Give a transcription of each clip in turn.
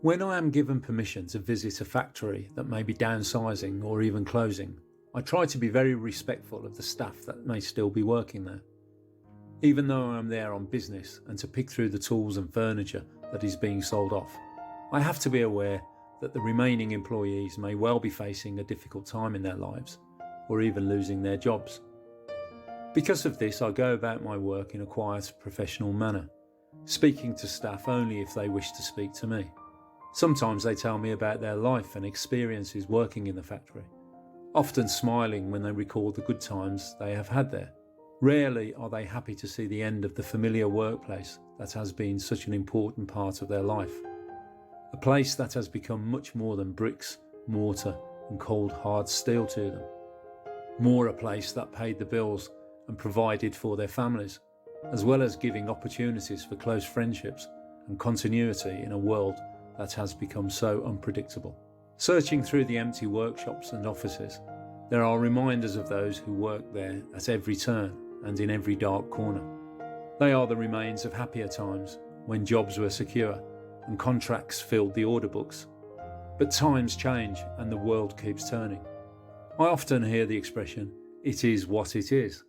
When I am given permission to visit a factory that may be downsizing or even closing, I try to be very respectful of the staff that may still be working there. Even though I am there on business and to pick through the tools and furniture that is being sold off, I have to be aware that the remaining employees may well be facing a difficult time in their lives, or even losing their jobs. Because of this, I go about my work in a quiet, professional manner, speaking to staff only if they wish to speak to me. Sometimes they tell me about their life and experiences working in the factory, often smiling when they recall the good times they have had there. Rarely are they happy to see the end of the familiar workplace that has been such an important part of their life. A place that has become much more than bricks, mortar and cold hard steel to them. More a place that paid the bills and provided for their families, as well as giving opportunities for close friendships and continuity in a world that has become so unpredictable. Searching through the empty workshops and offices, there are reminders of those who worked there at every turn and in every dark corner. They are the remains of happier times when jobs were secure and contracts filled the order books. But times change and the world keeps turning. I often hear the expression, "It is what it is."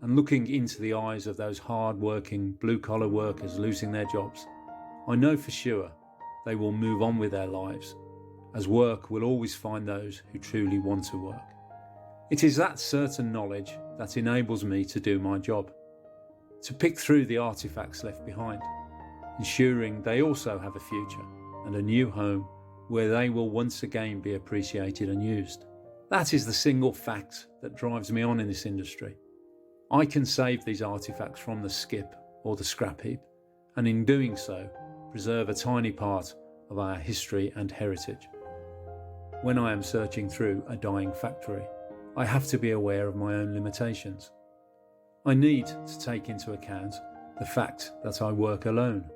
And looking into the eyes of those hard-working, blue-collar workers losing their jobs, I know for sure they will move on with their lives, as work will always find those who truly want to work. It is that certain knowledge that enables me to do my job, to pick through the artifacts left behind, ensuring they also have a future and a new home where they will once again be appreciated and used. That is the single fact that drives me on in this industry. I can save these artifacts from the skip or the scrap heap, and in doing so, preserve a tiny part of our history and heritage. When I am searching through a dying factory, I have to be aware of my own limitations. I need to take into account the fact that I work alone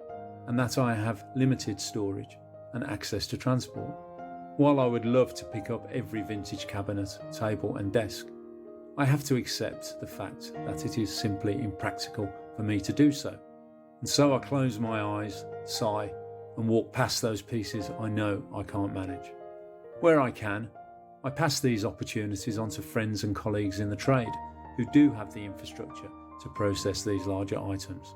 and that I have limited storage and access to transport. While I would love to pick up every vintage cabinet, table and desk, I have to accept the fact that it is simply impractical for me to do so. And so I close my eyes, sigh, and walk past those pieces I know I can't manage. Where I can, I pass these opportunities on to friends and colleagues in the trade who do have the infrastructure to process these larger items.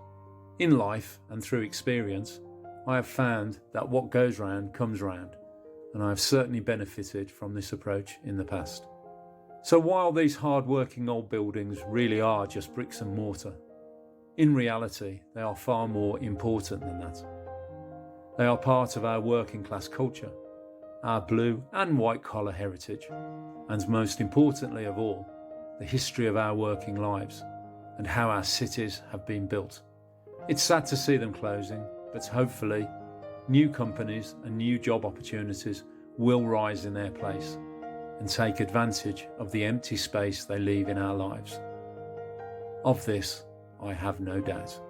In life and through experience, I have found that what goes round comes round, and I have certainly benefited from this approach in the past. So while these hard-working old buildings really are just bricks and mortar, in reality, they are far more important than that. They are part of our working class culture, our blue and white collar heritage, and most importantly of all, the history of our working lives and how our cities have been built. It's sad to see them closing, but hopefully new companies and new job opportunities will rise in their place and take advantage of the empty space they leave in our lives. Of this, I have no doubt.